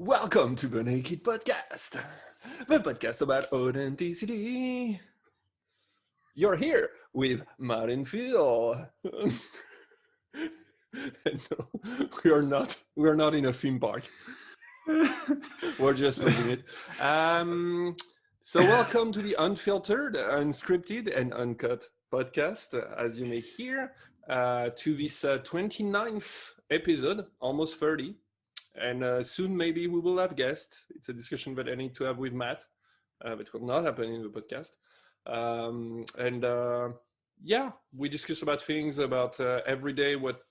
Welcome to the Naked Podcast, the podcast about authenticity. You're here with Matt and Phil. No, we're not in a theme park. We're just living it. So welcome to the unfiltered, unscripted, and uncut podcast, as you may hear, to this 29th episode, almost 30. And soon maybe we will have guests. It's a discussion that I need to have with Matt, but will not happen in the podcast. Yeah, we discuss about things, about every day, what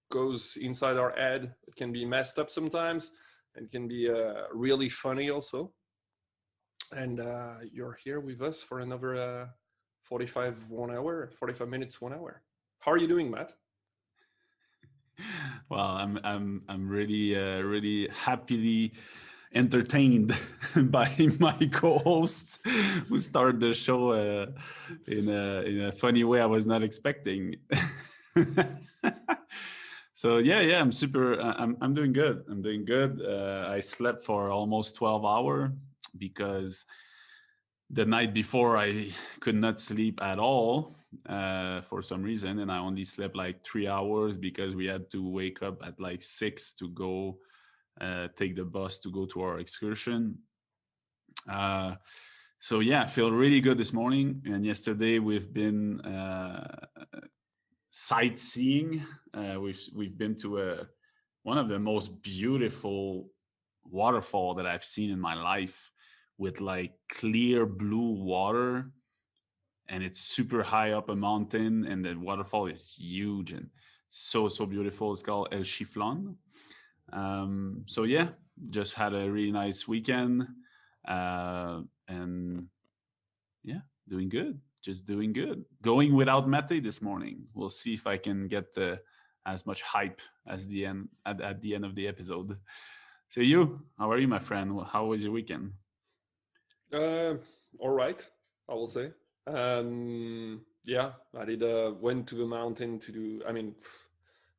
goes inside our head. It can be messed up sometimes, and can be really funny also. And you're here with us for another 45 minutes, 1 hour. How are you doing, Matt? Well, I'm really happily entertained by my co-hosts who started the show in a funny way I was not expecting. So yeah, I'm doing good. I slept for almost 12 hours because the night before I could not sleep at all for some reason, and I only slept like 3 hours because we had to wake up at like 6 to go take the bus to go to our excursion. So yeah, I feel really good this morning. And yesterday we've been sightseeing. We've been to one of the most beautiful waterfall that I've seen in my life, with like clear blue water, and it's super high up a mountain, and the waterfall is huge and so beautiful. It's called El Chiflon. So yeah, just had a really nice weekend, and yeah, doing good. Just doing good. Going without Mate this morning. We'll see if I can get as much hype as the end at the end of the episode. So you, how are you, my friend? How was your weekend? All right, I will say. Yeah, I did. Went to the mountain to do.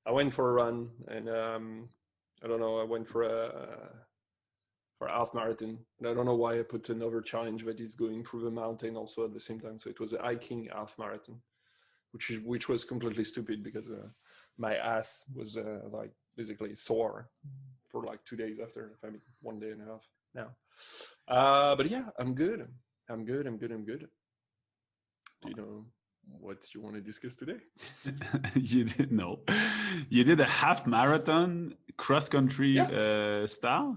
I went for a run, and I don't know. I went for a half marathon, and I don't know why I put another challenge that is going through the mountain also at the same time. So it was a hiking half marathon, which was completely stupid because my ass was like basically sore for like 2 days after. 1 day and a half now. But yeah, I'm good. I'm good. Do you know what you want to discuss today? You didn't know. You did a half marathon cross country style?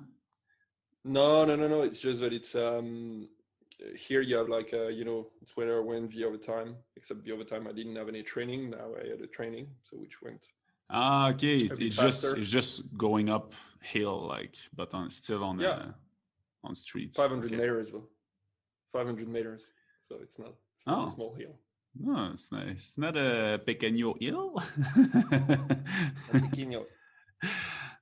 No. It's just that it's here you have like it's when I went the overtime, except the overtime I didn't have any training. Now I had a training, so which went Okay. It's faster. just going uphill, like, but still on on streets. 500 meters though. 500 meters, so it's not a small hill. No, it's nice. It's not a pequeño hill. A pequeño.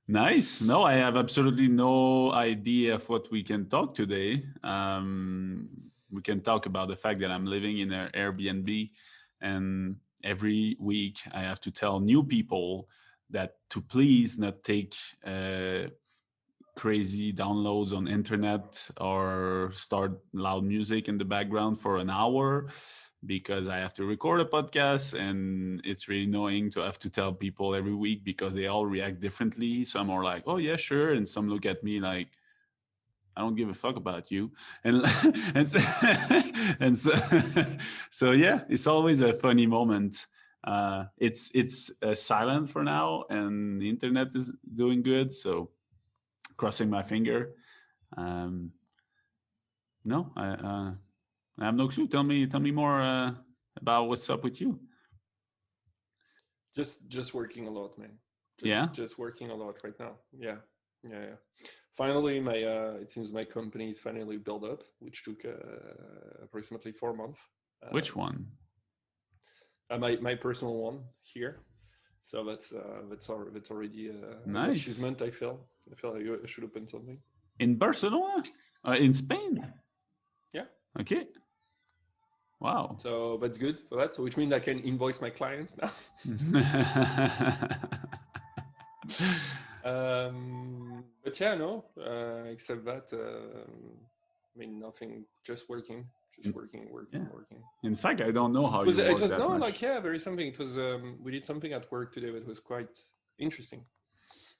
Nice. No, I have absolutely no idea of what we can talk today. We can talk about the fact that I'm living in an Airbnb, and every week I have to tell new people that to please not take crazy downloads on internet or start loud music in the background for an hour, because I have to record a podcast, and it's really annoying to have to tell people every week because they all react differently. Some are like, oh yeah, sure. And some look at me like, I don't give a fuck about you. And so yeah, it's always a funny moment. It's silent for now, and the internet is doing good. So crossing my finger. No, I have no clue. Tell me more about what's up with you. Just working a lot, man. Just working a lot right now. Yeah. Finally, my it seems my company is finally built up, which took approximately 4 months. Which one? My personal one here. So that's already an achievement. I feel like I should open something in Barcelona, in Spain. Yeah. Okay. Wow. So that's good for that. So which means I can invoice my clients now. But yeah, no. Except that, I mean, nothing. Just In- working, working, yeah. working. In fact, I don't know how It was. you It work was that no, like much. yeah, very something. It was. We did something at work today that was quite interesting.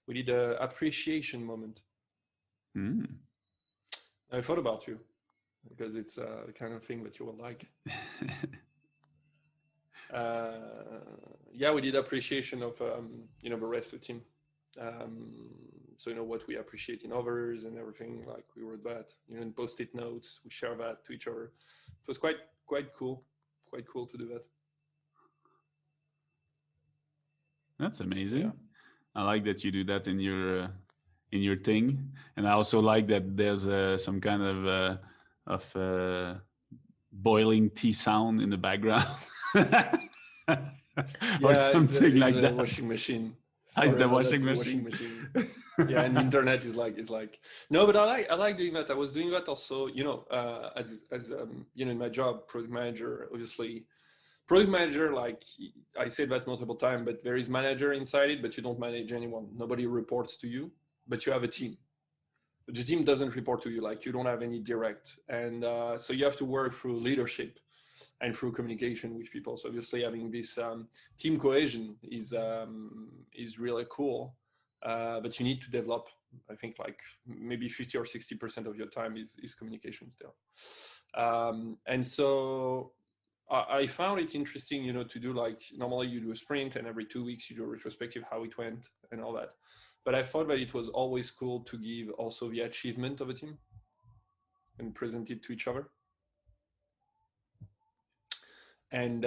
We did a appreciation moment. Mm. I thought about you because it's the kind of thing that you will like. Uh, yeah, we did appreciation of the rest of the team. Um, so what we appreciate in others and everything. Like we wrote that, in post-it notes. We share that to each other. It was quite cool, quite cool to do that. That's So yeah, amazing. I like that you do that in your thing, and I also like that there's some kind of boiling tea sound in the background, or yeah. something It's like a that. washing machine. Is Sorry the about that. washing It's a washing machine? machine. Yeah, and the internet is like no, but I like doing that. I was doing that also, as in my job, product manager. Obviously, product manager, like I said that multiple times, but there is manager inside it, but you don't manage anyone. Nobody reports to you, but you have a team. The team doesn't report to you, like you don't have any direct, and so you have to work through leadership and through communication with people. So obviously, having this team cohesion is really cool, but you need to develop. I think like maybe 50 or 60% of your time is communication still, and so I found it interesting, to do like normally you do a sprint and every 2 weeks you do a retrospective how it went and all that. But I thought that it was always cool to give also the achievement of a team and present it to each other. And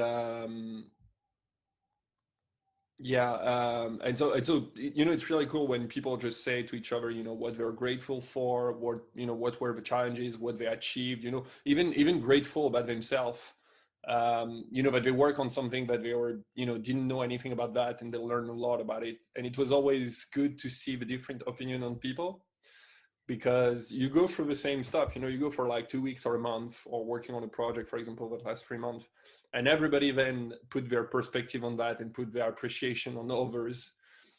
yeah, and so it's really cool when people just say to each other, what they're grateful for, what were the challenges, what they achieved, even grateful about themselves. That they work on something that they were, didn't know anything about that, and they learn a lot about it. And it was always good to see the different opinion on people, because you go through the same stuff. You go for like 2 weeks or a month or working on a project, for example, that lasts 3 months, and everybody then put their perspective on that and put their appreciation on others.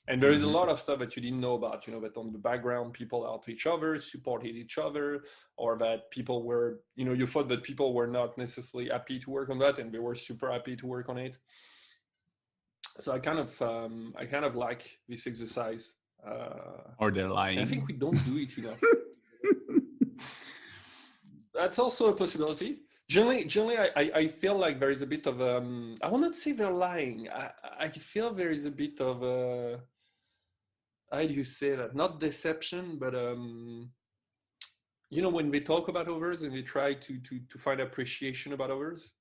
And there is a lot Mhm. of stuff that you didn't know about, that on the background people helped each other, supported each other, or that people were, you thought that people were not necessarily happy to work on that and they were super happy to work on it. So I kind of like this exercise, Or they're and I think we lying. don't do it enough. That's also a possibility. Generally, I feel like there is a bit of I will not say they're lying. I feel there is a bit of how do you say that? Not deception, but when they talk about others and they try to find appreciation about others,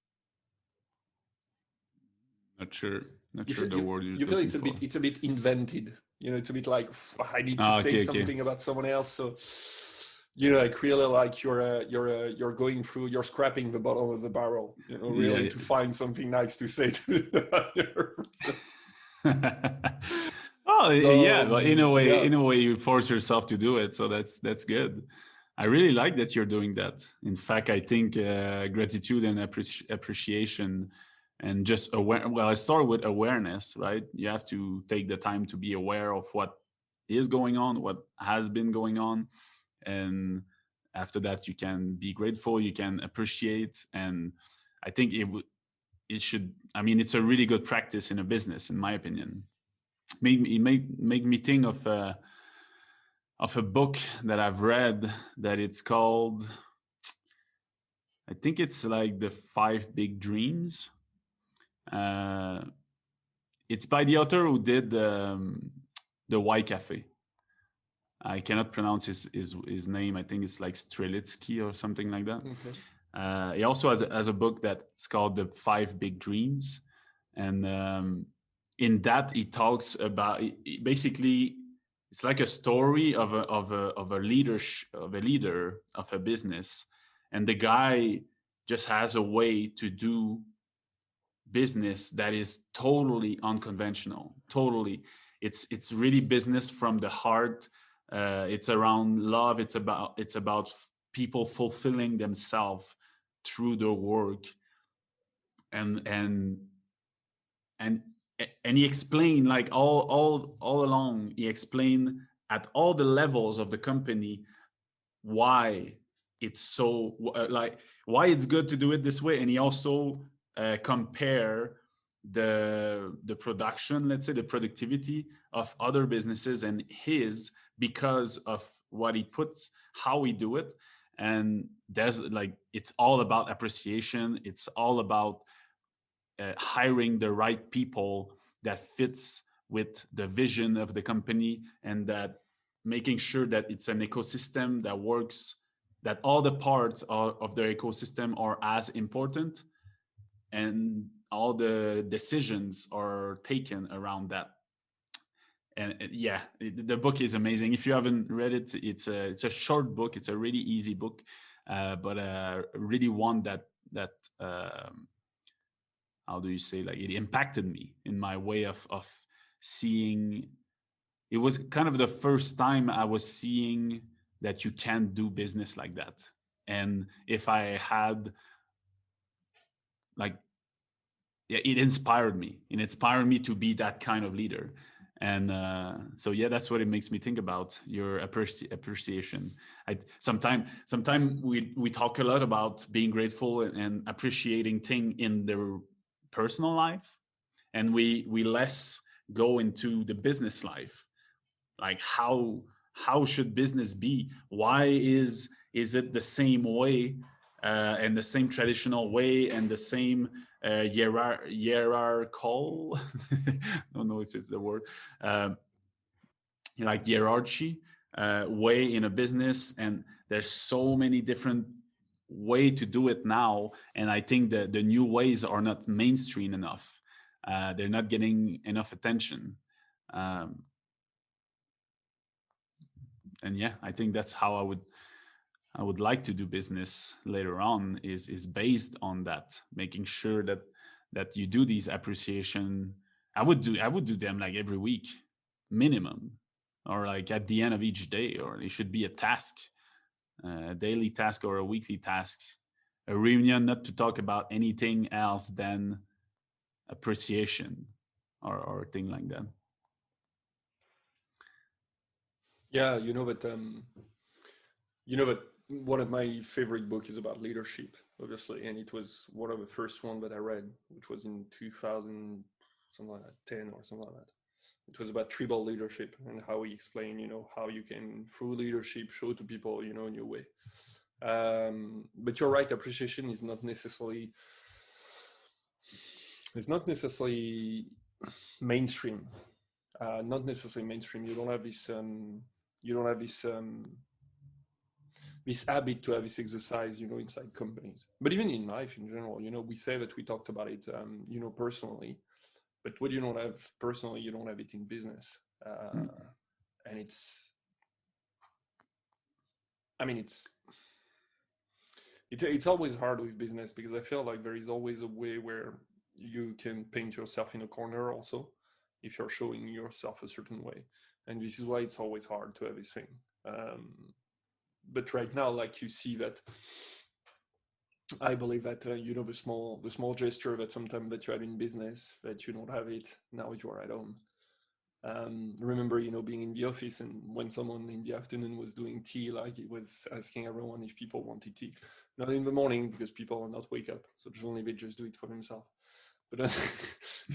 Not sure. Not you sure feel the you, word you're you feel looking it's a for. bit it's a bit invented. It's a bit like I need to Ah, say okay, okay. something about someone else, so like really like you're going through, you're scrapping the bottom of the barrel, really Yeah. to find something nice to say to the other person. Oh, So yeah, but in a way, yeah, you force yourself to do it, so that's good. I really like that you're doing that. In fact, I think gratitude and appreciation and just aware. Well, I start with awareness, right? You have to take the time to be aware of what is going on, what has been going on, and after that, you can be grateful, you can appreciate, and I think it should. I mean, it's a really good practice in a business, in my opinion. Make me think of a book that I've read that it's called, I think it's like the Five Big Dreams. Uh, it's by the author who did the Y Cafe. I cannot pronounce his name. I think it's like Strelitsky or something like that. okay. He also has a book that's called The Five Big Dreams, and in that he talks about basically it's like a story of a leader of a business, and the guy just has a way to do business that is totally unconventional. Totally, it's really business from the heart. It's around love. It's about people fulfilling themselves through their work, and and and and he explained like all along he explained at all the levels of the company why it's so like why it's good to do it this way. And he also compare the production, let's say the productivity of other businesses and his, because of what he puts, how we do it. And there's like, it's all about appreciation, it's all about hiring the right people that fits with the vision of the company, and that making sure that it's an ecosystem that works, that all the parts of the ecosystem are as important, and all the decisions are taken around that. And yeah, the book is amazing. If you haven't read it, it's a short book, it's a really easy book, but really one that how do you say, like, it impacted me in my way of seeing. It was kind of the first time I was seeing that you can do business like that. And if I had, like, yeah, it inspired me to be that kind of leader. And so yeah, that's what it makes me think about your appreciation. I sometime we talk a lot about being grateful and appreciating thing in their personal life, and we less go into the business life, like how should business be, why is it the same way, and the same traditional way, and the same hierarchical I don't know if it's the word, um, like hierarchy way in a business. And there's so many different way to do it now, and I think that the new ways are not mainstream enough. They're not getting enough attention. um, and yeah, I think that's how I would like to do business later on, is based on that, making sure that you do these appreciation. I would do them like every week minimum, or like at the end of each day, or it should be a task, a daily task or a weekly task, a reunion, not to talk about anything else than appreciation, or thing like that. Yeah, you know that one of my favorite books is about leadership, obviously, and it was one of the first one that I read, which was in 2000, something like that, 10 or something like that. It was about tribal leadership and how he explained, how you can, through leadership, show to people, in your way. But you're right, appreciation is not necessarily mainstream. Not necessarily mainstream. You don't have this habit to have this exercise, inside companies. But even in life in general, we say that we talked about it, personally. But what you don't have personally, you don't have it in business. Mm. And I mean, it's always hard with business because I feel like there is always a way where you can paint yourself in a corner also if you're showing yourself a certain way. And this is why it's always hard to have this thing. Um, but right now, like you see that, I believe that the small gesture that sometimes that you have in business that you don't have it now you are at home. Remember, being in the office and when someone in the afternoon was doing tea, like he was asking everyone if people wanted tea. Not in the morning because people are not wake up, so generally they just do it for themselves. But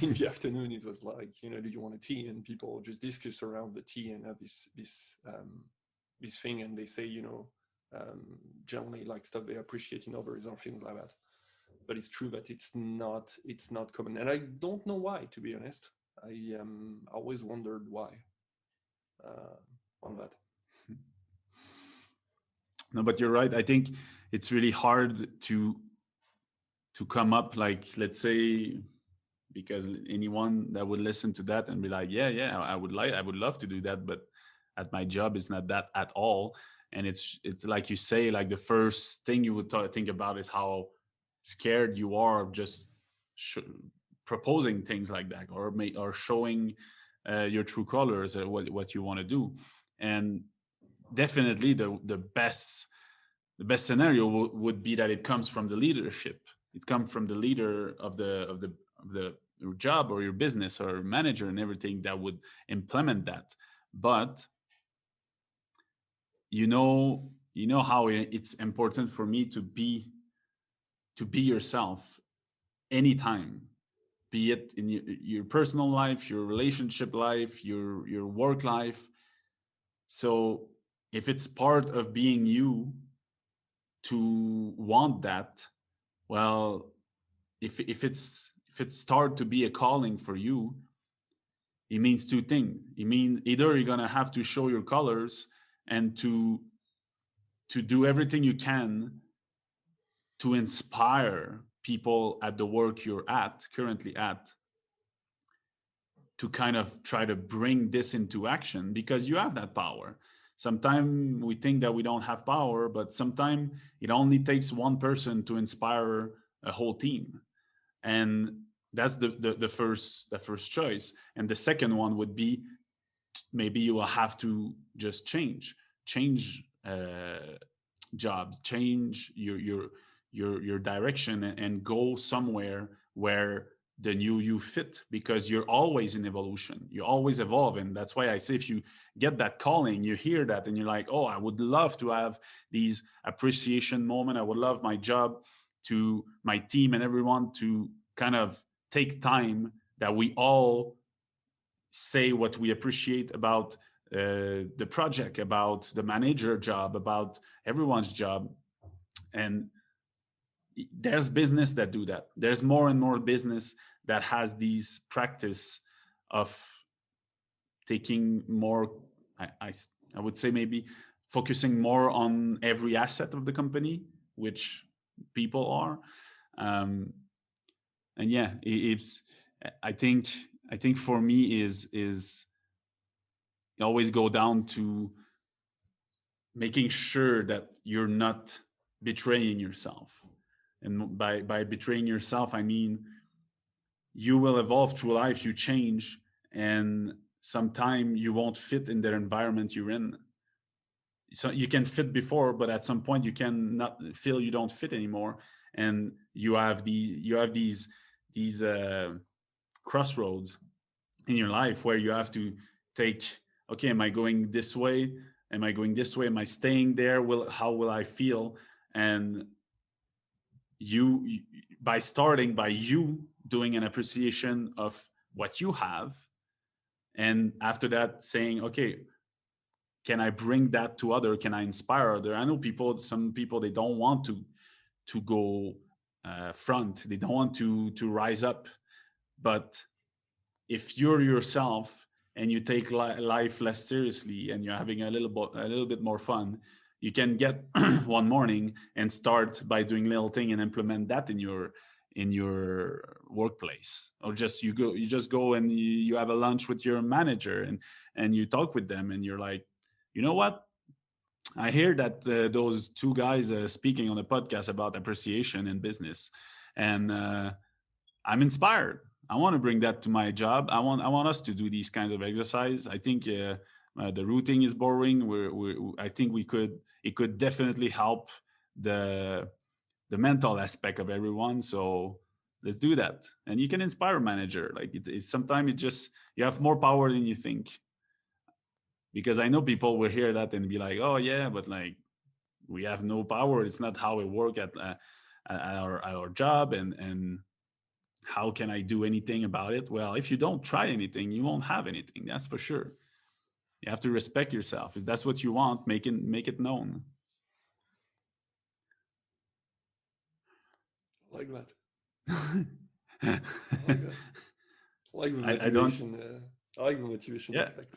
in the afternoon, it was like, do you want a tea? And people just discuss around the tea and have this thing, and they say, um, generally like stuff they appreciate in others or things like that. But it's true that it's not common, and I don't know why. To be honest, I always wondered why uh, on that. No, but you're right. I think it's really hard to come up, like, let's say, because anyone that would listen to that and be like, yeah, yeah, I would love to do that, but at my job it's not that at all. And it's like you say, like the first thing you would think about is how scared you are of just sh- proposing things like that, or showing your true colors, or what you want to do. And definitely the best scenario would be that it comes from the leadership. It comes from the leader of the job, or your business or manager and everything, that would implement that. But you know how it's important for me to be yourself anytime, be it in your personal life, your relationship life, your work life. So if it's part of being you to want that, well, if it start to be a calling for you, it means two things. It means either you're gonna have to show your colors and to do everything you can to inspire people at the work you're at currently at, to kind of try to bring this into action because you have that power. Sometimes we think that we don't have power, but sometimes it only takes one person to inspire a whole team. And that's the first choice. And the second one would be, maybe you will have to just change jobs, change your direction, and go somewhere where the new you fit, because you're always in evolution, you always evolve. And that's why I say, if you get that calling, you hear that, and you're like, oh, I would love to have these appreciation moment, I would love my job, to my team and everyone to kind of take time that we all say what we appreciate about the project, about the manager job, about everyone's job. And there's business that do that. There's more and more business that has these practice of taking more, I, I, I would say maybe focusing more on every asset of the company, which people are. Um, and yeah, it's, I think, I think for me is always go down to making sure that you're not betraying yourself. And by betraying yourself, I mean you will evolve through life, you change, and sometime you won't fit in the environment you're in. So you can fit before, but at some point you can not feel you don't fit anymore, and you have these crossroads in your life where you have to take, okay, am I going this way, am I going this way, am I staying there, will how will I feel? And you, by starting by you doing an appreciation of what you have, and after that saying, okay, can I bring that to other, can I inspire other? I know people, some people, they don't want to go front, they don't want to rise up. But if you're yourself and you take life less seriously and you're having a little bit more fun, you can get one morning and start by doing little thing and implement that in your workplace. Or just you just go and you have a lunch with your manager, and you talk with them, and you're like, you know what, I hear that those two guys speaking on a podcast about appreciation in business, and I'm inspired. I want to bring that to my job. I want us to do these kinds of exercise. I think the routing is boring. I think we could, it could definitely help the the mental aspect of everyone. So let's do that. And you can inspire a manager. Like it's sometimes it just, you have more power than you think. Because I know people will hear that and be like, oh yeah, but like we have no power. It's not how we work at our job, and how can I do anything about it? Well, if you don't try anything, you won't have anything. That's for sure. You have to respect yourself. If that's what you want, make it known. I like that. I, I like that. I like the I don't. motivation. I like the motivation Yeah, aspect.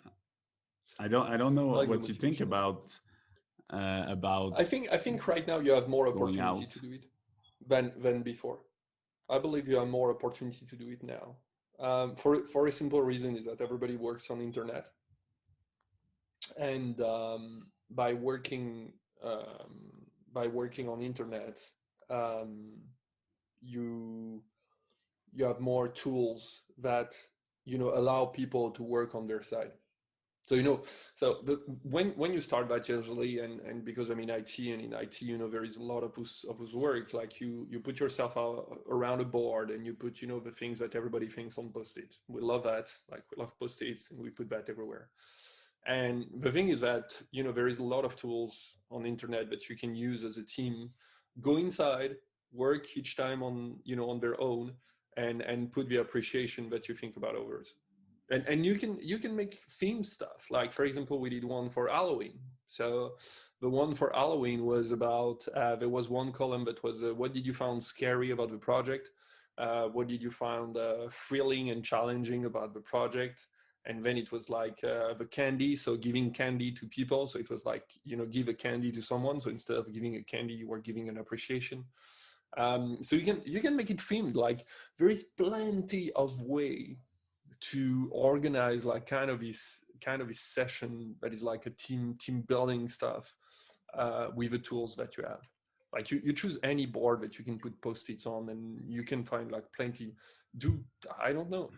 I don't know I like the what you think motivation aspect. about I think right now you have more going opportunity out. to do it than before. I believe you have more opportunity to do it now. For a simple reason is that everybody works on internet, and by working on internet, um, you you have more tools that allow people to work on their side. So when you start that usually, and because I'm in IT, and in IT there is a lot of us work, like you put yourself around a board, and you put the things that everybody thinks on post-it. We love that, like we love post-its, and we put that everywhere. And the thing is that, there is a lot of tools on the internet that you can use as a team. Go inside, work each time on their own, and put the appreciation that you think about others. And you can make theme stuff. Like, for example, we did one for Halloween. So the one for Halloween was about, there was one column that was, what did you find scary about the project? What did you find thrilling and challenging about the project? And then it was like, the candy, so giving candy to people. So it was like, give a candy to someone. So instead of giving a candy, you were giving an appreciation. So you can make it themed. Like, there is plenty of way to organize, like, kind of this session that is like a team building stuff, with the tools that you have. Like, you choose any board that you can put post-its on, and you can find like plenty. Do I don't know,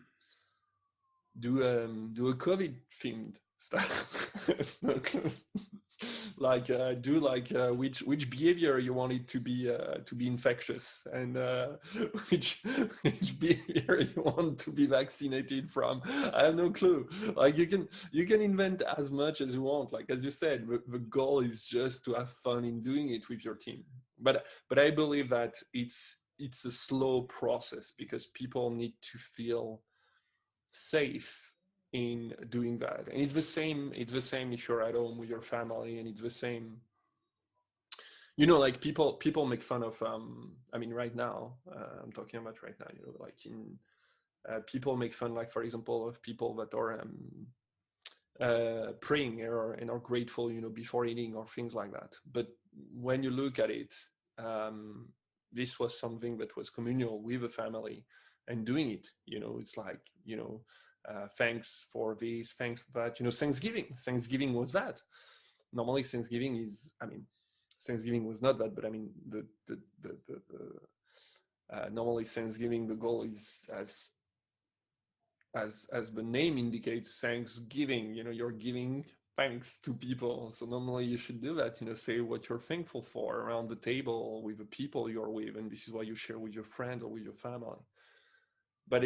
do a COVID themed stuff. No clue. Like, do like, which behavior you want it to be infectious, and which which behavior you want to be vaccinated from. I have no clue. Like, you can invent as much as you want. Like, as you said, the goal is just to have fun in doing it with your team. But I believe that it's a slow process, because people need to feel safe in doing that. And it's the same if you're at home with your family, and it's the same, like, people make fun of, I mean, right now, I'm talking about right now, like, in people make fun, like, for example, of people that are, praying, and are grateful, before eating, or things like that. But when you look at it, um, this was something that was communal with the family, and doing it, it's like, thanks for this, thanks for that. Thanksgiving was that. Normally, Thanksgiving is, I mean, Thanksgiving was not that, but I mean, normally Thanksgiving, the goal is, as the name indicates, Thanksgiving. You're giving thanks to people. So normally you should do that. Say what you're thankful for around the table with the people you're with, and this is what you share with your friends or with your family. But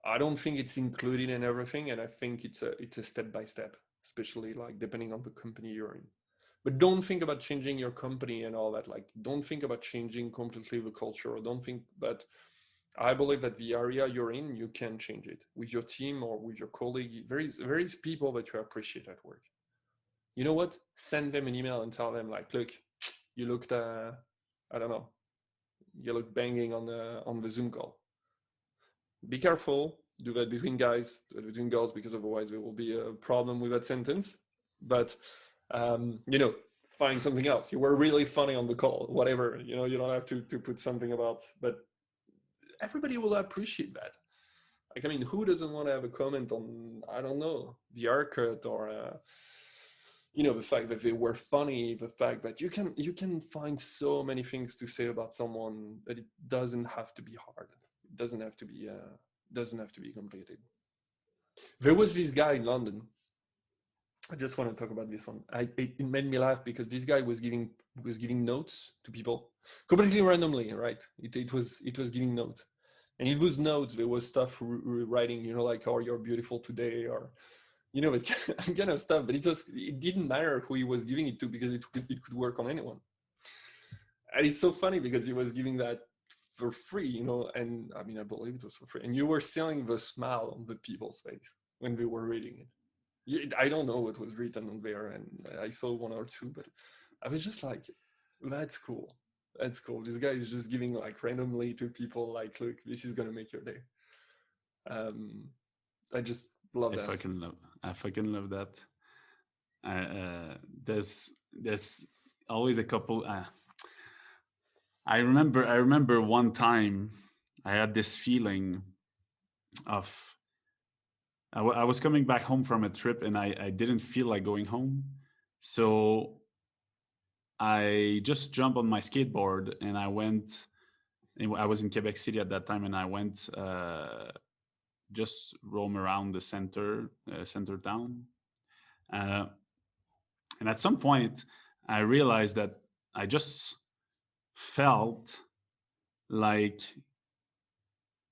I don't think it's included in everything, and I think it's a step by step, especially, like, depending on the company you're in. But don't think about changing your company and all that. Like, don't think about changing completely the culture. Or don't think, but I believe that the area you're in, you can change it with your team or with your colleague. There is people that you appreciate at work. You know what? Send them an email and tell them, like, look, you looked, I don't know, you look banging on the Zoom call. Be careful. Do that between guys, do that between girls, because otherwise there will be a problem with that sentence. But find something else. You were really funny on the call, whatever. You don't have to put something about, but everybody will appreciate that. Like, I mean, who doesn't want to have a comment on, I don't know, the haircut, or the fact that they were funny, the fact that you can find so many things to say about someone, that it doesn't have to be hard. It doesn't have to be complicated. There was this guy in London. I just want to talk about this one. It made me laugh, because this guy was giving notes to people completely randomly, right? It was giving notes, and it was notes. There was stuff writing, like, "Oh, you're beautiful today," or that kind of stuff. But it didn't matter who he was giving it to, because it could work on anyone. And it's so funny, because he was giving that for free, and I mean, I believe it was for free, and you were seeing the smile on the people's face when they were reading it. I don't know what was written on there, and I saw one or two, but I was just like, "That's cool. That's cool. This guy is just giving, like, randomly to people, like, look, this is gonna make your day." Um, I just love I that. fucking love. I fucking love that. There's always a couple. I remember one time I had this feeling of I was coming back home from a trip, and I didn't feel like going home, so I just jumped on my skateboard and I went. And I was in Quebec City at that time, and I went just roam around the center town. Uh, and at some point, I realized that I just felt like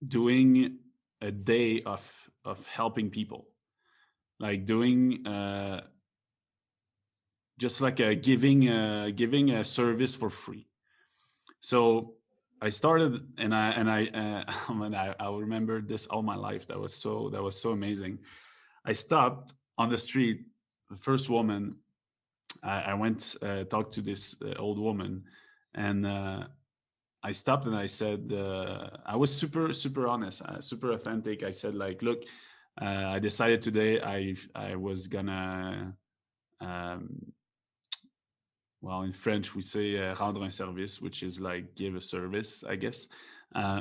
doing a day of helping people. like doing just like a giving a service for free. So I started, and I'll remember this all my life. That was so amazing. I stopped on the street. The first woman, I went talked to this old woman, and I stopped and I said, I was super honest, super authentic. I said like, look, I decided today I was gonna, um, well, in French we say rendre un service, which is like give a service, I guess, uh,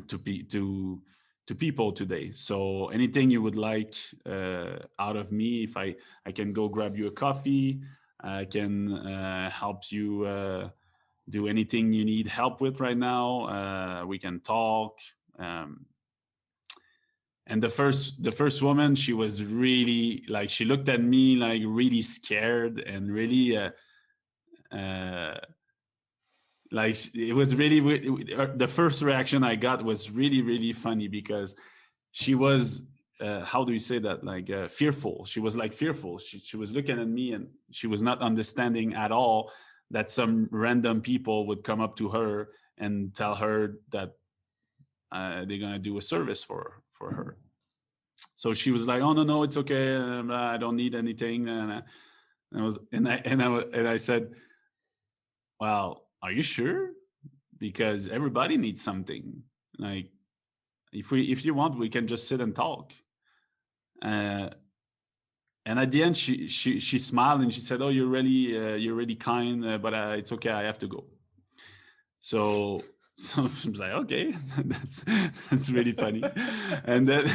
to people today. So anything you would like out of me, if I can go grab you a coffee, I can help you do anything you need help with right now. We can talk. Um, and the first woman, she was really like, she looked at me like really scared and really uh, like it was really the first reaction I got was really funny because she was how do you say that, like fearful. She was like fearful. She was looking at me and she was not understanding at all that some random people would come up to her and tell her that they're gonna do a service for her. So she was like, "Oh no, it's okay. I don't need anything." And I was and I said, "Well, are you sure? Because everybody needs something. Like if you want, we can just sit and talk." Uh, and at the end, she smiled and she said, "Oh, you're really kind, but it's okay. I have to go." So so I was like, okay, that's really funny. And then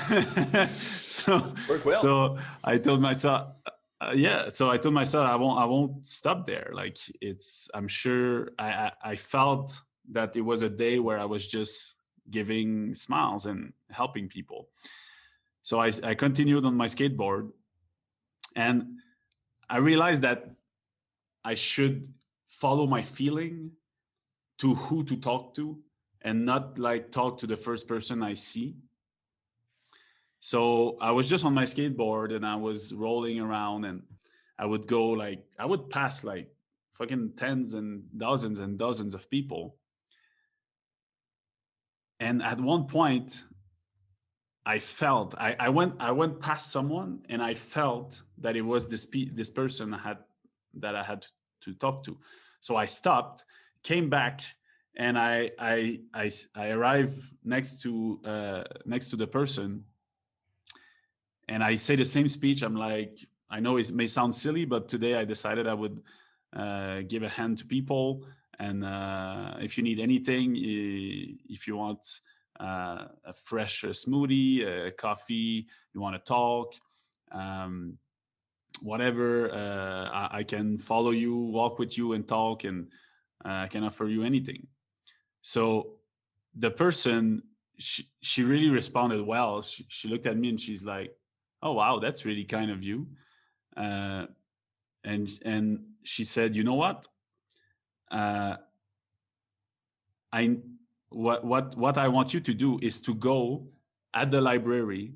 so Work well. so I told myself, yeah. So I told myself I won't stop there. Like I'm sure I felt that it was a day where I was just giving smiles and helping people. So I continued on my skateboard, and I realized that I should follow my feeling to who to talk to and not like talk to the first person I see. So I was just on my skateboard and I was rolling around, and I would pass like fucking tens and dozens of people. And at one point I went past someone and I felt that it was this person that I had to talk to. So I stopped, came back, and I arrived next to the person, and I say the same speech. I'm like, I know it may sound silly, but today I decided I would give a hand to people. And if you need anything, if you want a fresh smoothie, coffee, you want to talk, um, whatever, I can follow you, walk with you, and talk, and I can offer you anything. So the person, she really responded well. She looked at me and she's like, "Oh wow, that's really kind of you." Uh, and she said, "You know what? Uh, I what I want you to do is to go at the library,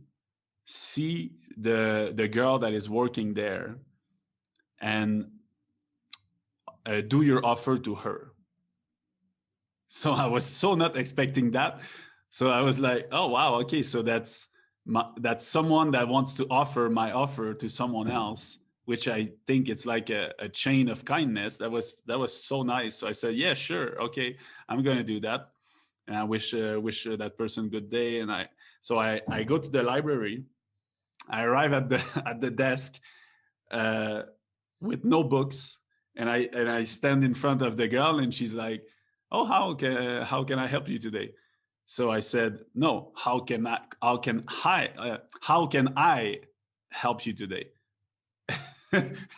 see the girl that is working there, and do your offer to her." So I was so not expecting that. So I was like, "Oh wow, okay, so that's someone that wants to offer my offer to someone else," which I think it's like a chain of kindness. That was so nice. So I said, "Yeah, sure, okay, I'm gonna do that." And I wish that person good day. And I go to the library. I arrive at the at the desk uh, with no books, and I stand in front of the girl, and she's like, "Oh, how can I help you today?" So I said, "No, how can I help you today?"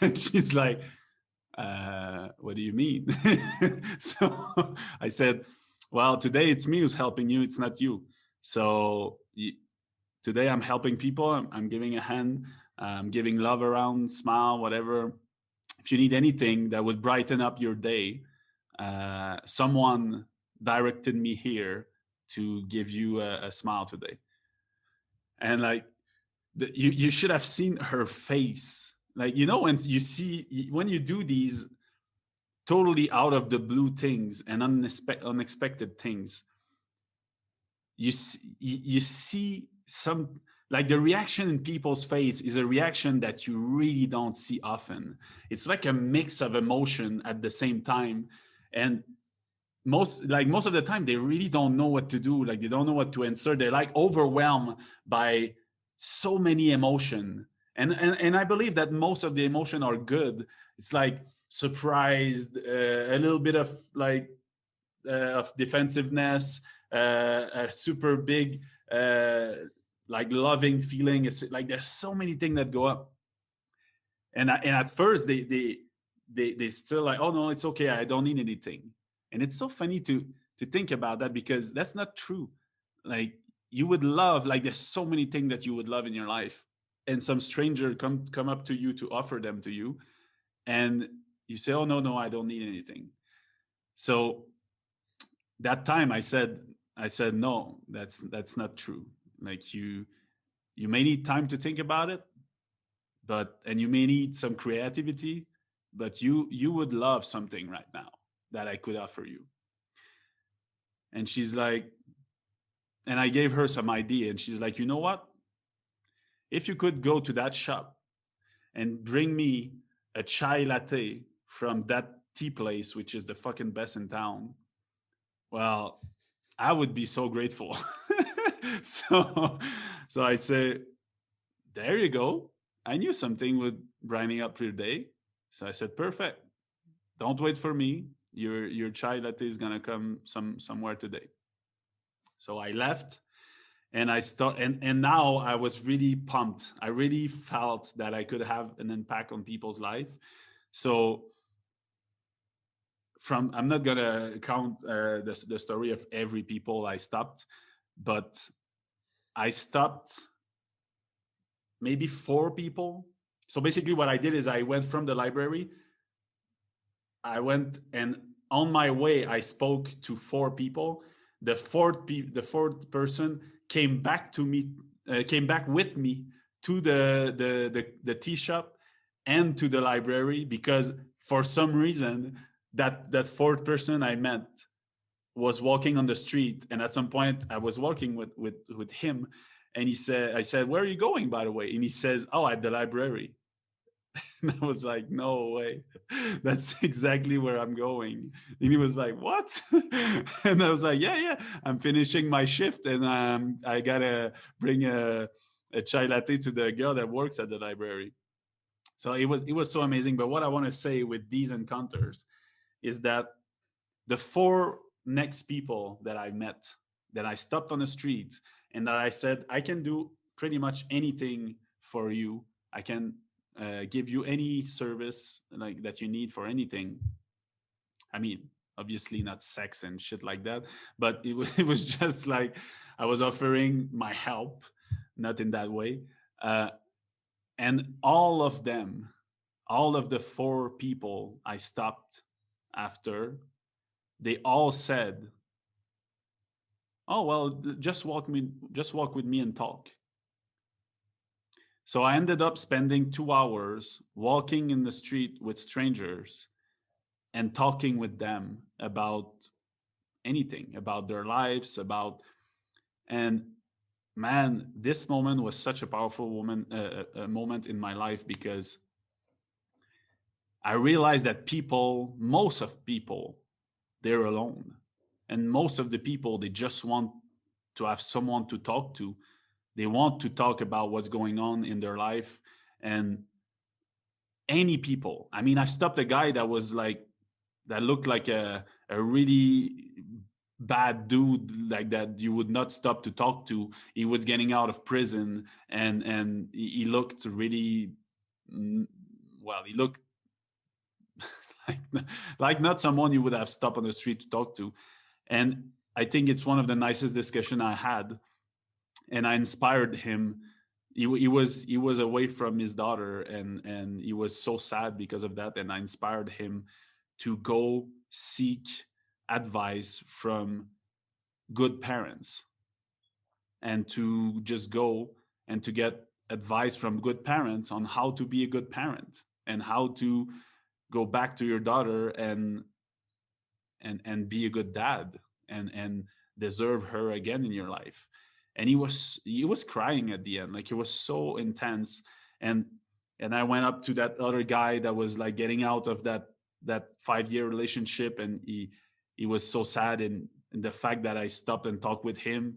And she's like, "What do you mean?" So I said, "Well, today it's me who's helping you. It's not you. So today I'm helping people. I'm giving a hand. I'm giving love around, smile, whatever. If you need anything that would brighten up your day, someone directed me here to give you a smile today." And like you should have seen her face. Like, you know, when you do these totally out of the blue things and unexpected things, you see some, like, the reaction in people's face is a reaction that you really don't see often. It's like a mix of emotion at the same time. And most of the time they really don't know what to do. Like, they don't know what to answer. They're like overwhelmed by so many emotion. And I believe that most of the emotion are good. It's like surprised, a little bit of like of defensiveness, a super big like loving feeling. It's like there's so many things that go up. And at first they still like, oh no, it's okay, I don't need anything. And it's so funny to think about that, because that's not true. Like, you would love, like, there's so many things that you would love in your life, and some stranger come up to you to offer them to you, and you say, oh no, I don't need anything. So that time I said no, that's not true. Like, you may need time to think about it, and you may need some creativity, but you would love something right now that I could offer you. And she's like, and I gave her some idea, and she's like, you know what, if you could go to that shop and bring me a chai latte from that tea place, which is the fucking best in town, well, I would be so grateful. so so I say, there you go. I knew something would brightening up your day. So I said, perfect. Don't wait for me. Your chai latte is gonna come somewhere today. So I left, and and now I was really pumped. I really felt that I could have an impact on people's life. So I'm not gonna count the story of every people I stopped, but I stopped maybe 4 people. So basically, what I did is I went from the library. I went, and on my way, I spoke to 4 people. The fourth person came back to me, came back with me to the tea shop and to the library, because for some reason that fourth person I met was walking on the street, and at some point I was walking with him, and I said, where are you going, by the way? And he says, oh, at the library. And I was like, no way, that's exactly where I'm going. And he was like, what? And I was like, yeah, I'm finishing my shift, and I gotta bring a chai latte to the girl that works at the library. So it was so amazing. But what I want to say with these encounters is that the 4 next people that I met, that I stopped on the street, and that I said, I can do pretty much anything for you. I can give you any service like that you need for anything. I mean, obviously not sex and shit like that, but it was just like I was offering my help, not in that way. Uh, and all of the 4 people I stopped after, they all said, oh well, just walk with me and talk. So I ended up spending 2 hours walking in the street with strangers and talking with them about anything, about their lives, and man, this moment was such a powerful moment in my life, because I realized that most of people, they're alone. And most of the people, they just want to have someone to talk to. They want to talk about what's going on in their life. And any people, I mean, I stopped a guy that looked like a really bad dude, like that you would not stop to talk to. He was getting out of prison, and he looked really, well, he looked like, like not someone you would have stopped on the street to talk to. And I think it's one of the nicest discussion I had, and I inspired him. He was away from his daughter, and he was so sad because of that, and I inspired him to go seek advice from good parents, and to just go and to get advice from good parents on how to be a good parent and how to go back to your daughter and be a good dad and deserve her again in your life. And he was crying at the end, like it was so intense. and and I went up to that other guy that was like getting out of that 5-year relationship, and he was so sad, and the fact that I stopped and talked with him,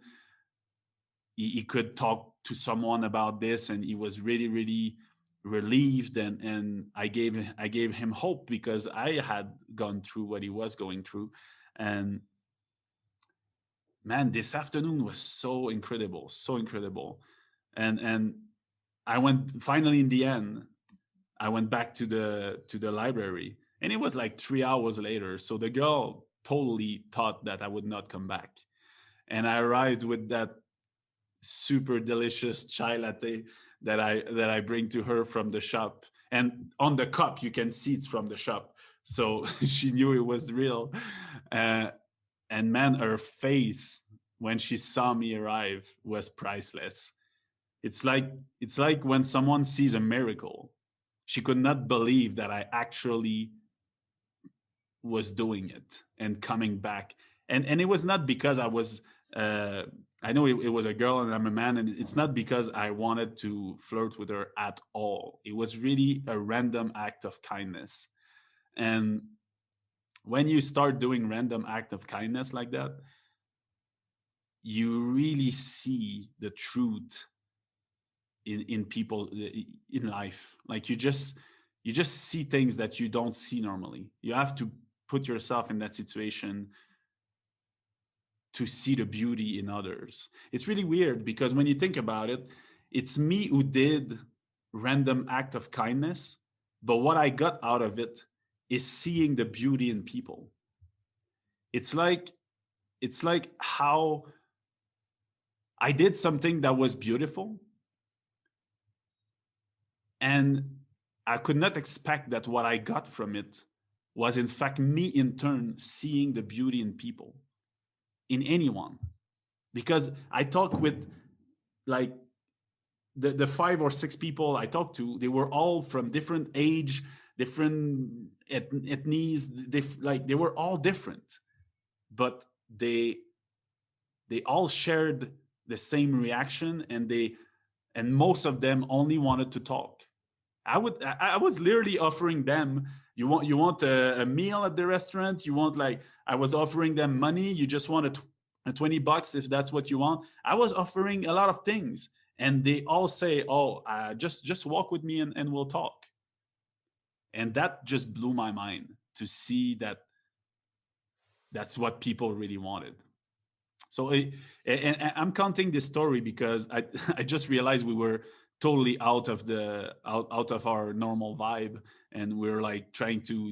he could talk to someone about this, and he was really really relieved. And I gave him hope because I had gone through what he was going through. And man, this afternoon was so incredible, so incredible. And I went finally in the end, I went back to the library, and it was like 3 hours later. So the girl totally thought that I would not come back. And I arrived with that super delicious chai latte that I bring to her from the shop. And on the cup you can see it's from the shop. So she knew it was real. Uh, and man, her face when she saw me arrive was priceless. It's like it's like when someone sees a miracle. She could not believe that I actually was doing it and coming back. And it was not because I was uh I know it was a girl and I'm a man, and it's not because I wanted to flirt with her at all. It was really a random act of kindness. And when you start doing random act of kindness like that, you really see the truth in people, in life. Like you just see things that you don't see normally. You have to put yourself in that situation to see the beauty in others. It's really weird because when you think about it, it's me who did random act of kindness, but what I got out of it is seeing the beauty in people. It's like how I did something that was beautiful, and I could not expect that what I got from it was in fact me in turn seeing the beauty in people, in anyone. Because I talk with like the 5 or 6 people I talked to, they were all from different age, different ethnies, like they were all different, but they all shared the same reaction, and most of them only wanted to talk. I was literally offering them, you want a meal at the restaurant, you want, like, I was offering them money, you just want a $20 if that's what you want. I was offering a lot of things, and they all say, oh, just walk with me and we'll talk. And that just blew my mind to see that that's what people really wanted. So and I'm counting this story because I I just realized we were totally out of our normal vibe, and we're like trying to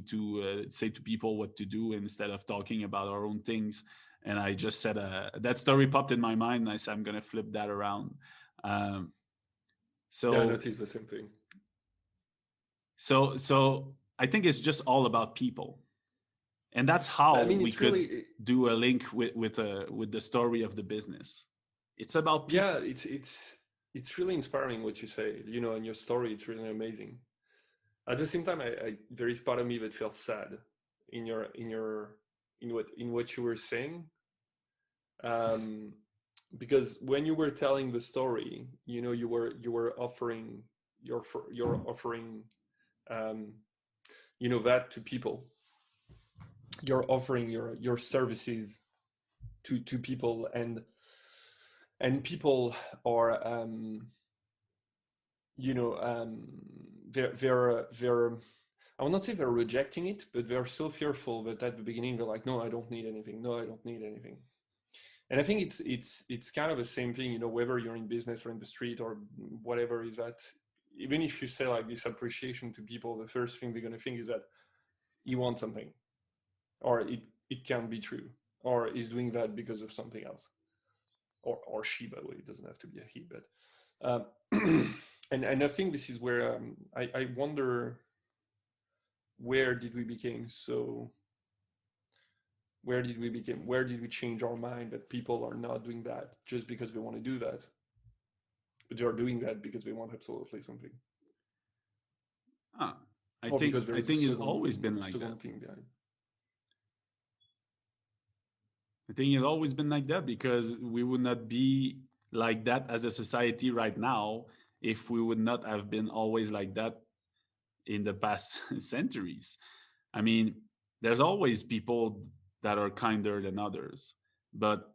say to people what to do instead of talking about our own things. And I just said that story popped in my mind, and I said I'm gonna flip that around. Um, Yeah, I so noticed the same thing. so I think it's just all about people, and that's how I mean, we it's could really, do a link with the story of the business. It's about yeah, people. it's really inspiring what you say. You know, and your story, it's really amazing. At the same time, there is part of me that feels sad in what you were saying, um, because when you were telling the story, you know, you were offering you're offering, um, that to people. You're offering your services to people, and people are, you know they're I will not say they're rejecting it, but they're so fearful that at the beginning they're like, no, I don't need anything, no, I don't need anything. And I think it's kind of the same thing, whether you're in business or in the street or whatever, is that even if you say like this appreciation to people, the first thing they're going to think is that you want something, or it can't be true, or is doing that because of something else, or she, by the way, it doesn't have to be a he, but and I think this is where, I wonder, where did we become so where did we change our mind that people are not doing that just because they want to do that, but they are doing that because they want absolutely something, Ah, or because there I is a think it's always been like that. second thing behind. I think it's always been like that because we would not be like that as a society right now if we would not have been always like that in the past centuries. I mean, there's always people that are kinder than others, but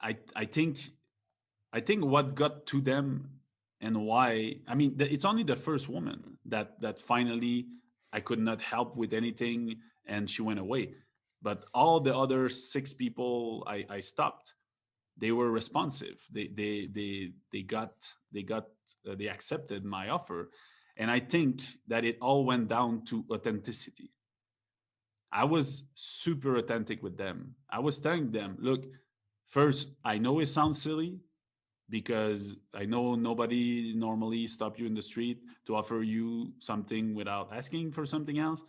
I think what got to them and why, I mean, it's only the first woman that finally I could not help with anything and she went away. But all the other six people I stopped, they were responsive. They accepted my offer. And I think that it all went down to authenticity. I was super authentic with them. I was telling them, look, first, I know it sounds silly, because I know nobody normally stop you in the street to offer you something without asking for something else.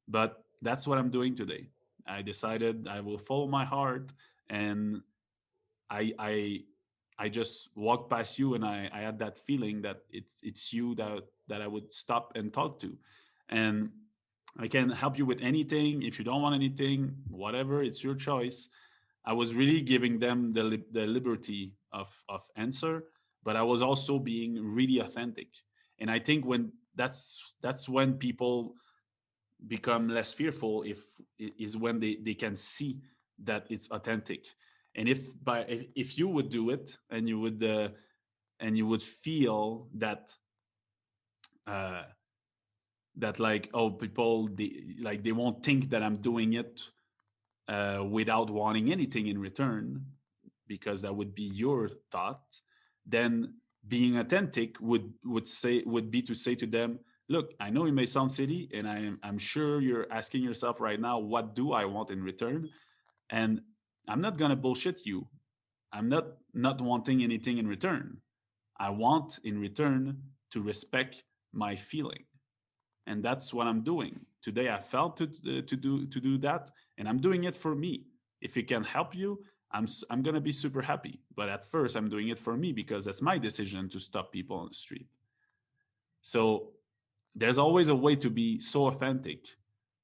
But that's what I'm doing today. I decided I will follow my heart, and I I I just walked past you, and I had that feeling that it's you that I would stop and talk to, and I can help you with anything. If you don't want anything, whatever, it's your choice. I was really giving them the liberty of answer, but I was also being really authentic. And I think when that's when people become less fearful, if is when they can see that it's authentic. And if you would do it, and you would feel uh, that like, oh, people, they won't think that I'm doing it without wanting anything in return, because that would be your thought, then being authentic would be to say to them, look, I know it may sound silly, and I'm sure you're asking yourself right now, what do I want in return? And I'm not gonna bullshit you. I'm not wanting anything in return. I want in return to respect my feeling, and that's what I'm doing today. I felt to do that, and I'm doing it for me. If it can help you, I'm gonna be super happy. But at first, I'm doing it for me because that's my decision to stop people on the street. So there's always a way to be so authentic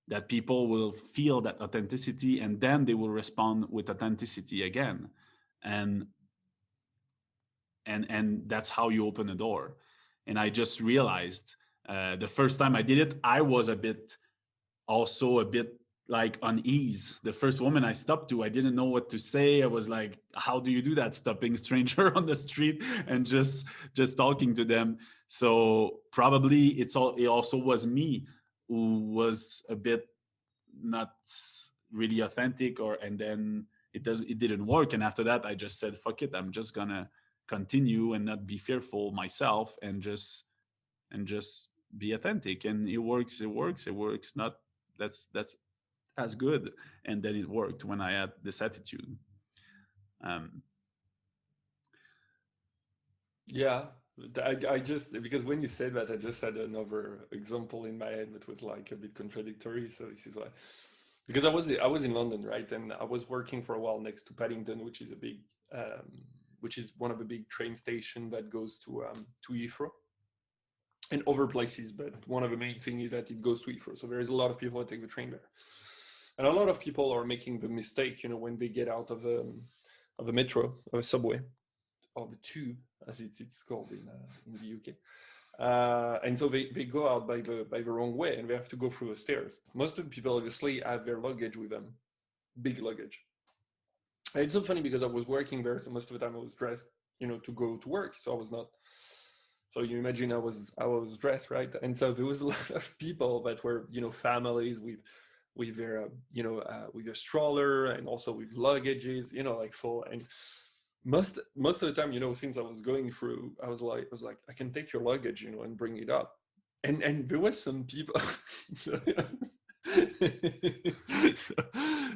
that people will feel that authenticity, and then they will respond with authenticity again, and and that's how you open a door. And I just realized the first time I did it, I was a bit like unease. The first woman I stopped to, I didn't know what to say. I was like, how do you do that, stopping stranger on the street and just talking to them? So probably it also was me who was a bit not really authentic, or and then it didn't work, and after that I just said, fuck it, I'm just gonna continue and not be fearful myself, and just be authentic. And it works not. That's as good. And then it worked when I had this attitude. um Yeah, I just, because when you said that, I just had another example in my head that was like a bit contradictory. So this is why, because I was in London, right, and I was working for a while next to Paddington, which is a big, which is one of the big train station that goes to Heathrow and other places. But one of the main thing is that it goes to Heathrow, so there is a lot of people that take the train there, and a lot of people are making the mistake, when they get out of the metro or subway or the tube, as it's called in the UK. And so they go out by the wrong way, and they have to go through the stairs. Most of the people obviously have their luggage with them, big luggage. And it's so funny because I was working there, so most of the time I was dressed, to go to work. So I was not. So you imagine I was dressed, right, and so there was a lot of people that were, families with their with a stroller, and also with luggages, like full. And most of the time, since I was going through, I was like, I can take your luggage, and bring it up. And there was some people. so,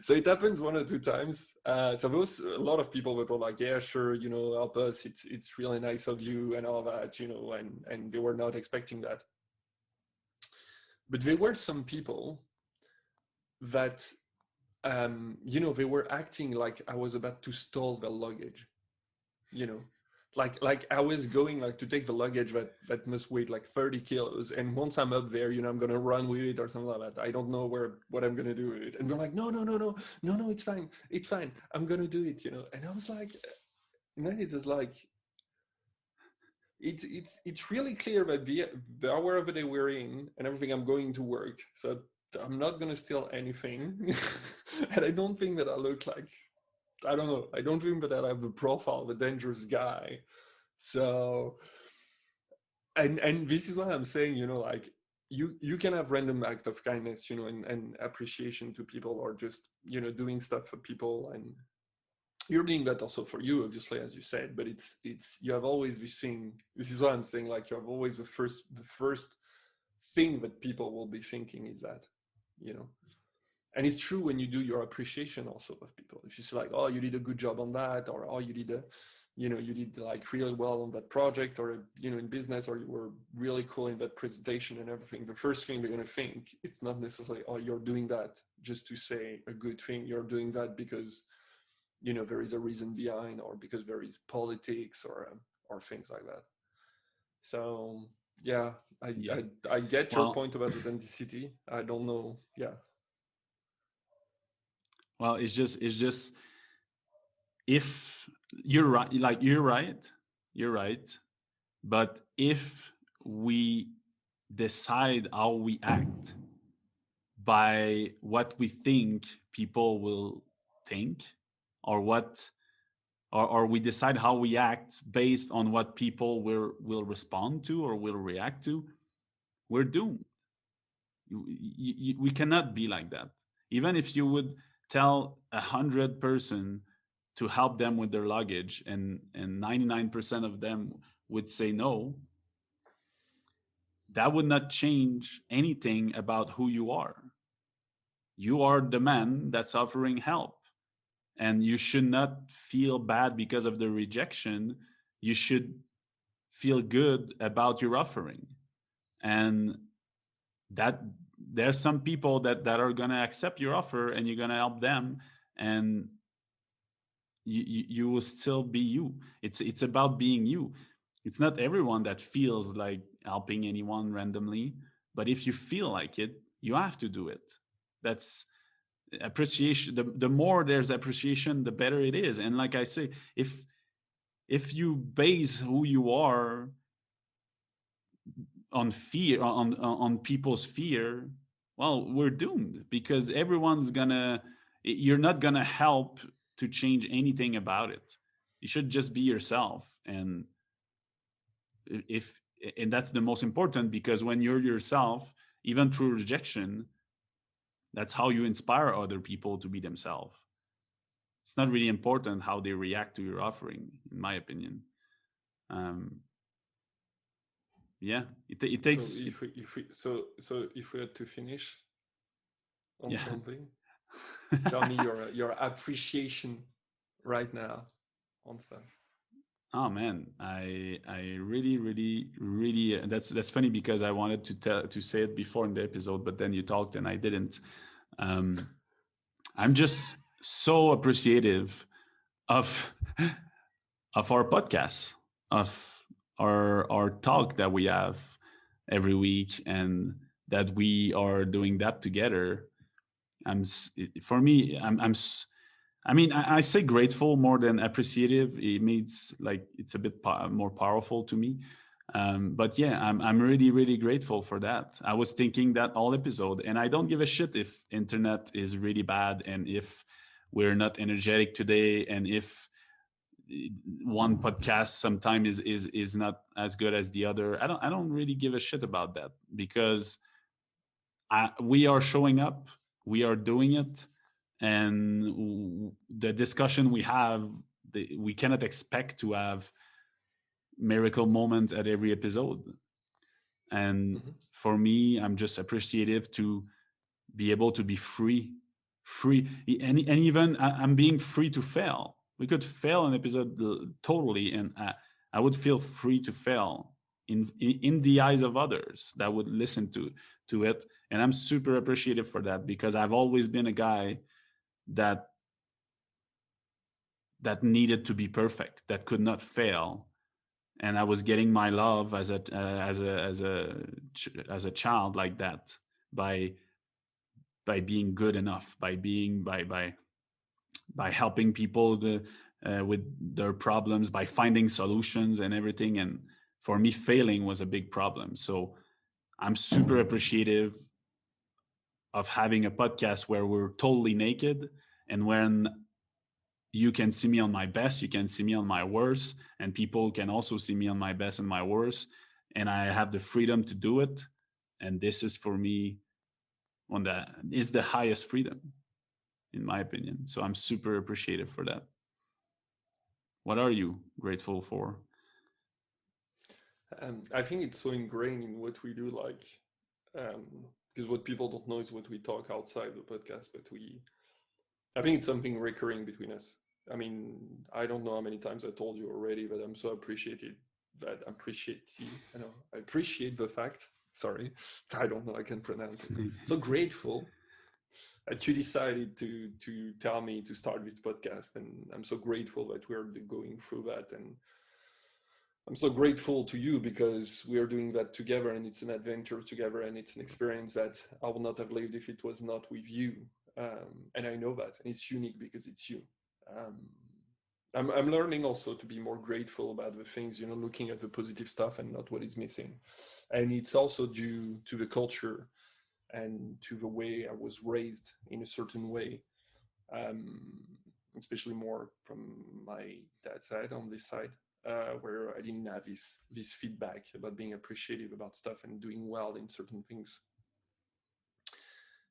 so it happens one or two times. So there was a lot of people that were like, yeah, sure, help us. It's really nice of you and all that, and they were not expecting that. But there were some people that, they were acting like I was about to steal their luggage, you know. like I was going like to take the luggage that must weigh like 30 kilos, and once I'm up there, I'm gonna run with it or something like that. I don't know what I'm gonna do with it. And they're like, no, it's fine, I'm gonna do it. And I was like, it is like it's really clear that the hour of the day we're in and everything, I'm going to work, so I'm not gonna steal anything. And I don't think that I look like, I don't know, I don't think that I have the profile of a dangerous guy. So, and this is what I'm saying, like you can have random act of kindness, and appreciation to people, or just, doing stuff for people, and you're doing that also for you, obviously, as you said. But it's you have always this thing. This is what I'm saying, like you have always the first thing that people will be thinking is that, you know and it's true when you do your appreciation also of people. If you say like, oh, you did a good job on that, or oh, you did like really well on that project, or in business, or you were really cool in that presentation and everything, the first thing they're going to think, it's not necessarily, oh, you're doing that just to say a good thing. You're doing that because there is a reason behind, or because there is politics, or things like that. So yeah, I Yeah. I, I get your Well, point about authenticity. I don't know. Yeah. well, it's just if you're right, like you're right. But if we decide how we act by what we think people will think, or or we decide how we act based on what people will respond to or will react to, we're doomed. We cannot be like that. Even if you would tell 100 person to help them with their luggage, and 99% of them would say no, that would not change anything about who you are. You are the man that's offering help, and you should not feel bad because of the rejection. You should feel good about your offering, and that there's some people that are going to accept your offer, and you're going to help them, and you will still be you. It's about being you. It's not everyone that feels like helping anyone randomly, but if you feel like it, you have to do it. That's appreciation. The more there's appreciation, the better it is. And like I say, if you base who you are on fear, on people's fear, well, we're doomed, because everyone's gonna you're not gonna help to change anything about it. You should just be yourself. And if and that's the most important, because when you're yourself, even through rejection, that's how you inspire other people to be themselves. It's not really important how they react to your offering, in my opinion. um yeah, it So takes it, if we had to finish on yeah. something, tell me your appreciation right now on stuff. Oh man, I really really that's funny, because I wanted to say it before in the episode, but then you talked and I didn't. um I'm just so appreciative of of our podcast, of our talk that we have every week, and that we are doing that together. For me, I mean, I say grateful more than appreciative. It means like it's a bit more powerful to me. But yeah, I'm really really grateful for that. I was thinking that all episode, and I don't give a shit if internet is really bad, and if we're not energetic today, and if one podcast sometime is not as good as the other. I don't really give a shit about that, because we are showing up, we are doing it, and the discussion we have, we cannot expect to have miracle moment at every episode. And Mm-hmm. for me, I'm just appreciative to be able to be free, and even I'm being free to fail. We could fail an episode totally, and I would feel free to fail in the eyes of others that would listen to it. And I'm super appreciative for that, because I've always been a guy that that needed to be perfect, that could not fail. and I was getting my love as a child like that by being good enough, by helping people with their problems, by finding solutions and everything. And for me, failing was a big problem. So I'm super appreciative of having a podcast where we're totally naked, and when you can see me on my best, you can see me on my worst, and people can also see me on my best and my worst, and I have the freedom to do it. And this is for me one that is the highest freedom, in my opinion. So I'm super appreciative for that. What are you grateful for? I think it's so ingrained in what we do, like, because what people don't know is what we talk outside the podcast, but I think it's something recurring between us. I mean, I don't know how many times I told you already, but I'm so appreciated I appreciate the fact, sorry, I don't know, I can pronounce it. So grateful that you decided to tell me to start this podcast, and I'm so grateful that we're going through that, and I'm so grateful to you because we are doing that together, and it's an adventure together, and it's an experience that I would not have lived if it was not with you. And I know that, and it's unique because it's you. Um, I'm learning also to be more grateful about the things, looking at the positive stuff and not what is missing. And it's also due to the culture and to the way I was raised in a certain way, um, especially more from my dad's side on this side, where I didn't have this feedback about being appreciative about stuff and doing well in certain things.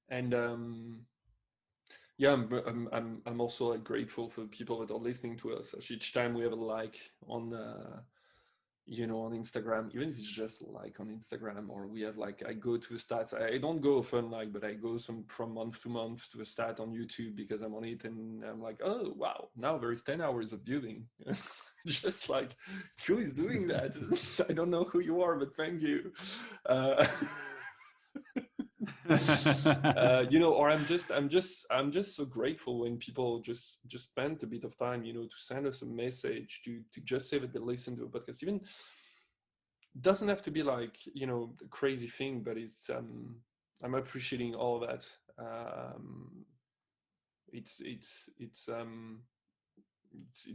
And yeah, I'm also like grateful for the people that are listening to us. Each time we have a like on on Instagram, even if it's just a like on Instagram, or we have like, I go to the stats. I don't go often, like, but I go from month to month to a stat on YouTube because I'm on it, and I'm like, oh wow, now there is 10 hours of viewing. Just like, who is doing that? I don't know who you are, but thank you. Or I'm just so grateful when people just spend a bit of time, to send us a message, to just say that they listen to a podcast. Even doesn't have to be like, a crazy thing, but it's I'm appreciating all of that. It's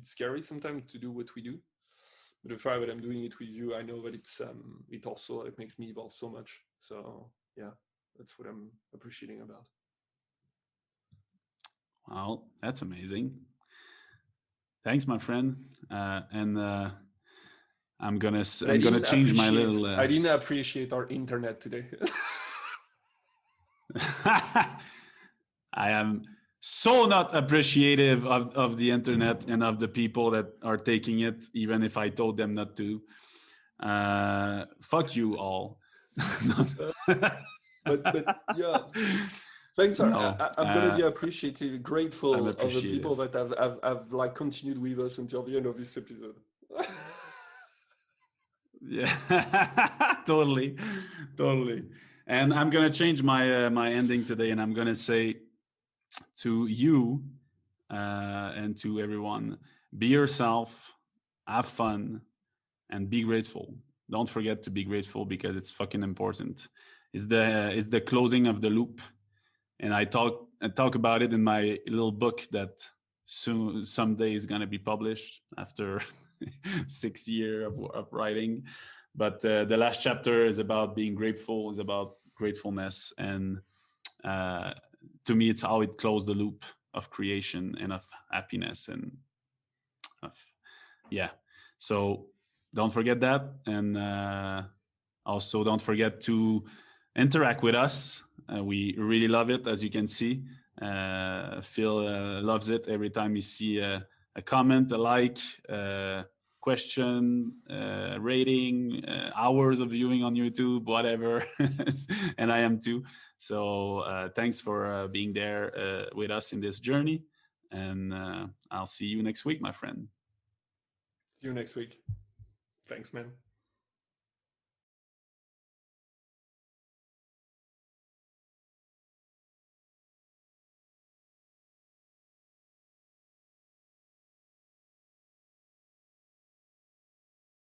scary sometimes to do what we do, but the fact that I'm doing it with you, I know that it makes me evolve so much. So yeah, that's what I'm appreciating about. Well, that's amazing. Thanks, my friend. And I'm gonna change my little. I didn't appreciate our internet today. I am so not appreciative of the internet and of the people that are taking it, even if I told them not to. Fuck you all. but yeah. Thanks. No, I'm gonna be appreciative, grateful of the people that have like continued with us until the end of this episode. Yeah, totally. And I'm gonna change my my ending today, and I'm gonna say to you and to everyone: be yourself, have fun, and be grateful. Don't forget to be grateful, because it's fucking important. It's the closing of the loop, and I talk about it in my little book that soon someday is gonna be published after 6 years of writing. But the last chapter is about being grateful, is about gratefulness, and to me, it's how it closed the loop of creation and of happiness and of yeah. So don't forget that, and also don't forget to interact with us. We really love it, as you can see. Phil loves it every time you see a comment, a like, question, rating, hours of viewing on YouTube, whatever. And I am too. So thanks for being there with us in this journey. And I'll see you next week, my friend. See you next week. Thanks, man.